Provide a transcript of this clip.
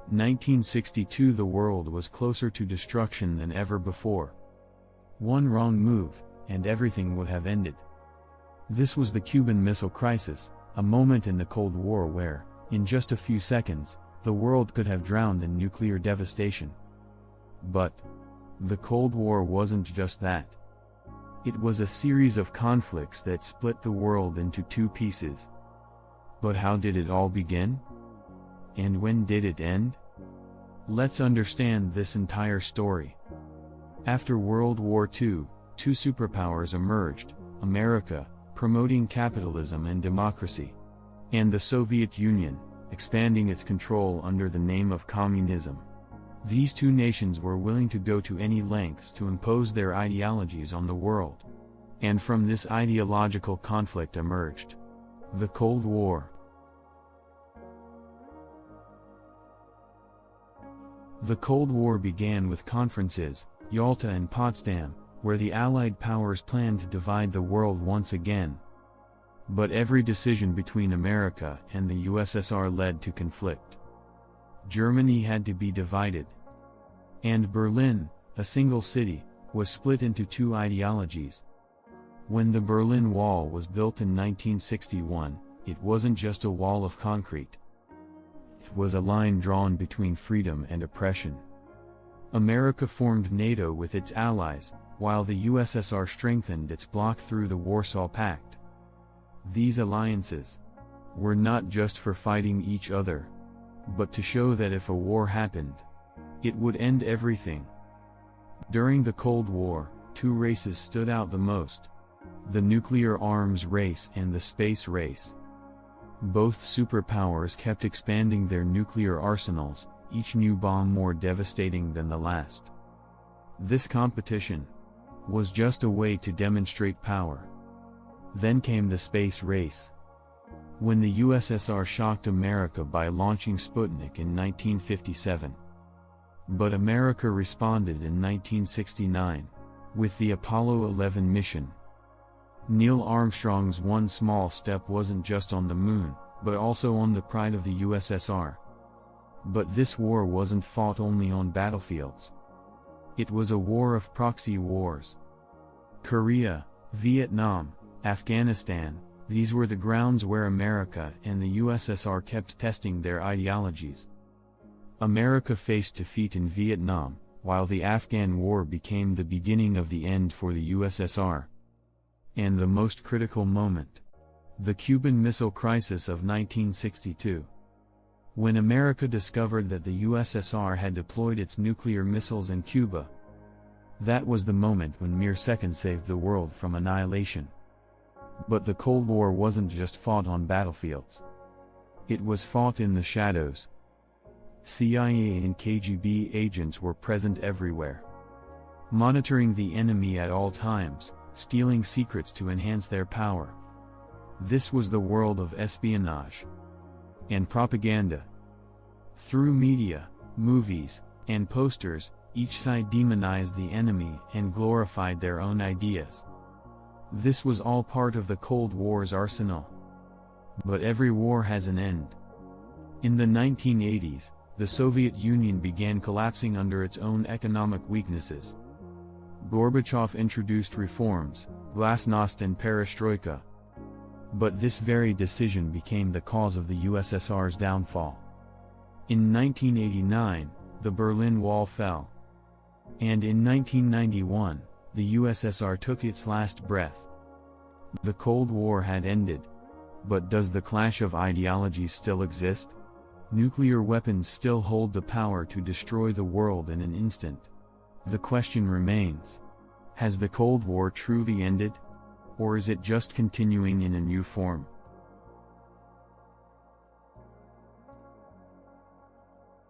1962. The world was closer to destruction than ever before. One wrong move, and everything would have ended. This was the Cuban Missile Crisis, a moment in the Cold War where, in just a few seconds, the world could have drowned in nuclear devastation. But the Cold War wasn't just that. It was a series of conflicts that split the world into two pieces. But how did it all begin? And when did it end? Let's understand this entire story. After World War II, two superpowers emerged: America, promoting capitalism and democracy, and the Soviet Union, expanding its control under the name of communism. These two nations were willing to go to any lengths to impose their ideologies on the world. And from this ideological conflict emerged the Cold War. The Cold War began with conferences, Yalta and Potsdam, where the Allied powers planned to divide the world once again. But every decision between America and the USSR led to conflict. Germany had to be divided. And Berlin, a single city, was split into two ideologies. When the Berlin Wall was built in 1961, it wasn't just a wall of concrete. It was a line drawn between freedom and oppression. America formed NATO with its allies, while the USSR strengthened its bloc through the Warsaw Pact. These alliances were not just for fighting each other, but to show that if a war happened, it would end everything. During the Cold War, two races stood out the most: the nuclear arms race and the space race. Both superpowers kept expanding their nuclear arsenals, each new bomb more devastating than the last. This competition was just a way to demonstrate power. Then came the space race. When the USSR shocked America by launching Sputnik in 1957. But America responded in 1969, with the Apollo 11 mission. Neil Armstrong's one small step wasn't just on the moon, but also on the pride of the USSR. But this war wasn't fought only on battlefields. It was a war of proxy wars. Korea, Vietnam, Afghanistan, these were the grounds where America and the USSR kept testing their ideologies. America faced defeat in Vietnam, while the Afghan War became the beginning of the end for the USSR. And the most critical moment: the Cuban Missile Crisis of 1962. When America discovered that the USSR had deployed its nuclear missiles in Cuba, that was the moment when mere seconds saved the world from annihilation. But the Cold War wasn't just fought on battlefields. It was fought in the shadows. CIA and KGB agents were present everywhere, monitoring the enemy at all times, stealing secrets to enhance their power. This was the world of espionage and propaganda. Through media, movies, and posters, each side demonized the enemy and glorified their own ideas. This was all part of the Cold War's arsenal. But every war has an end. In the 1980s, the Soviet Union began collapsing under its own economic weaknesses. Gorbachev introduced reforms, glasnost and perestroika. But this very decision became the cause of the USSR's downfall. In 1989, the Berlin Wall fell. And in 1991, the USSR took its last breath. The Cold War had ended. But does the clash of ideologies still exist? Nuclear weapons still hold the power to destroy the world in an instant. The question remains: has the Cold War truly ended? Or is it just continuing in a new form?